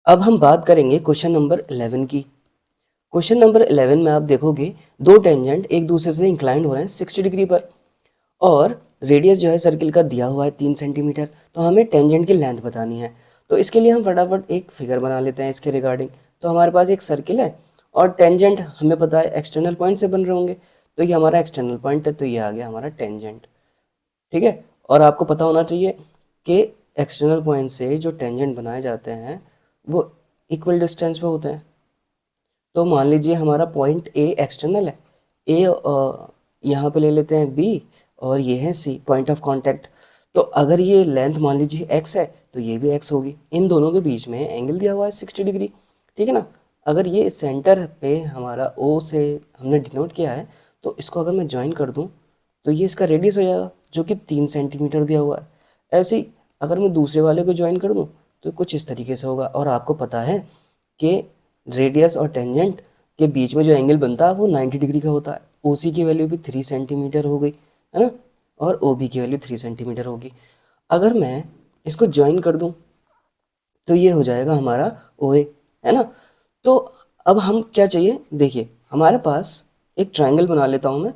अब हम बात करेंगे क्वेश्चन नंबर 11 की। क्वेश्चन नंबर 11 में आप देखोगे दो टेंजेंट एक दूसरे से इंक्लाइंड हो रहे हैं 60 डिग्री पर और रेडियस जो है सर्किल का दिया हुआ है 3 सेंटीमीटर। तो हमें टेंजेंट की लेंथ बतानी है। तो इसके लिए हम फटाफट एक फिगर बना लेते हैं इसके रिगार्डिंग। तो हमारे पास एक सर्किल है और टेंजेंट हमें पता है एक्सटर्नल पॉइंट से बन रहे होंगे। तो ये हमारा एक्सटर्नल पॉइंट है, तो ये आ गया हमारा टेंजेंट। ठीक है। और आपको पता होना चाहिए कि एक्सटर्नल पॉइंट से जो टेंजेंट बनाए जाते हैं वो इक्वल डिस्टेंस पे होते हैं। तो मान लीजिए हमारा पॉइंट ए एक्सटर्नल है, ए यहाँ पे ले लेते हैं बी और ये है सी पॉइंट ऑफ कांटेक्ट। तो अगर ये लेंथ मान लीजिए एक्स है तो ये भी एक्स होगी। इन दोनों के बीच में एंगल दिया हुआ है 60 डिग्री। ठीक है ना। अगर ये सेंटर पे हमारा ओ से हमने डिनोट किया है तो इसको अगर मैं ज्वाइन कर दूँ तो ये इसका रेडियस हो जाएगा जो कि 3 सेंटीमीटर दिया हुआ है। ऐसे ही अगर मैं दूसरे वाले को ज्वाइन कर दूँ तो कुछ इस तरीके से होगा। और आपको पता है कि रेडियस और टेंजेंट के बीच में जो एंगल बनता है वो 90 डिग्री का होता है। ओ सी की वैल्यू भी 3 सेंटीमीटर हो गई है ना, और ओ बी की वैल्यू 3 सेंटीमीटर होगी। अगर मैं इसको ज्वाइन कर दूं तो ये हो जाएगा हमारा ओ ए, है ना। तो अब हम क्या चाहिए, देखिए हमारे पास एक ट्राइंगल बना लेता हूँ मैं।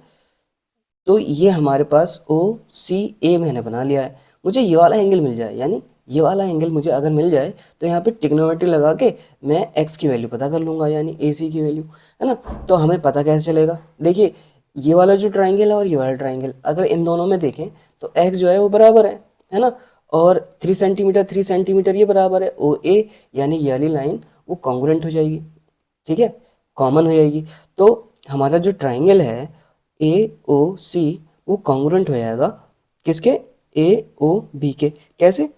तो ये हमारे पास ओ सी ए मैंने बना लिया है। मुझे ये वाला एंगल मिल जाए, यानी ये वाला एंगल मुझे अगर मिल जाए तो यहाँ पे ट्रिग्नोमेट्री लगा के मैं एक्स की वैल्यू पता कर लूँगा, यानी ए सी की वैल्यू, है ना। तो हमें पता कैसे चलेगा, देखिए ये वाला जो ट्राइंगल है और ये वाला ट्राइंगल अगर इन दोनों में देखें तो एक्स जो है वो बराबर है ना। और 3 सेंटीमीटर ये बराबर है ओ ए, यानी ये वाली लाइन वो कॉन्ग्रुएंट हो जाएगी। ठीक है, कॉमन हो जाएगी। तो हमारा जो ट्राइंगल है ए ओ सी वो कॉन्ग्रुएंट हो जाएगा किसके, ए ओ बी के। कैसे,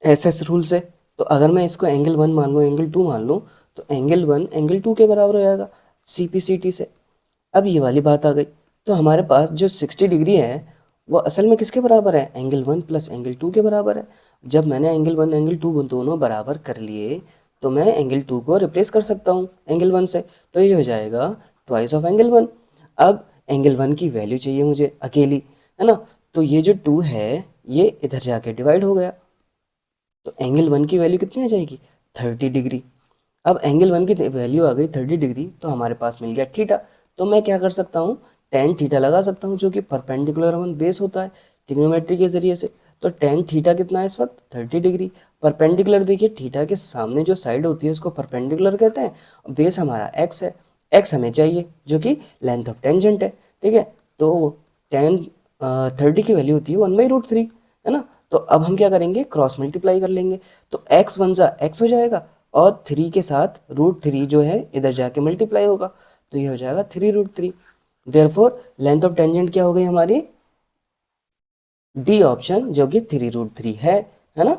एस एस रूल से। तो अगर मैं इसको एंगल 1 मान लूँ एंगल 2 मान लूँ तो एंगल 1 एंगल 2 के बराबर हो जाएगा सी पी सी टी से। अब ये वाली बात आ गई। तो हमारे पास जो 60 डिग्री है वो असल में किसके बराबर है, एंगल 1 प्लस एंगल 2 के बराबर है। जब मैंने एंगल 1 एंगल 2 दोनों बराबर कर लिए तो मैं एंगल 2 को रिप्लेस कर सकता हूँ एंगल 1 से। तो ये हो जाएगा ट्वाइस ऑफ एंगल 1। अब एंगल 1 की वैल्यू चाहिए मुझे अकेली, है ना। तो ये जो 2 है ये इधर जाके डिवाइड हो गया। तो एंगल 1 की वैल्यू कितनी आ जाएगी, 30 डिग्री। अब एंगल 1 की वैल्यू आ गई 30 डिग्री, तो हमारे पास मिल गया थीटा। तो मैं क्या कर सकता हूँ, टेन थीटा लगा सकता हूँ जो कि परपेंडिकुलर वन बेस होता है ट्रिग्नोमेट्री के जरिए से। तो टेन थीटा कितना है इस वक्त, 30 डिग्री। परपेंडिकुलर देखिए थीटा के सामने जो साइड होती है उसको परपेंडिकुलर कहते हैं। बेस हमारा एक्स है, एक्स हमें चाहिए जो कि लेंथ ऑफ टेंजेंट है। ठीक है, तो टेन 30 की वैल्यू होती है 1/√3, है ना। तो अब हम क्या करेंगे, क्रॉस मल्टीप्लाई कर लेंगे। तो एक्स वन सा एक्स हो जाएगा और 3 के साथ √3 जो है इधर जाके मल्टीप्लाई होगा। तो ये हो जाएगा 3√3। देयरफॉर लेंथ ऑफ टेंजेंट क्या हो गई हमारी, डी ऑप्शन जो कि 3√3 है ना।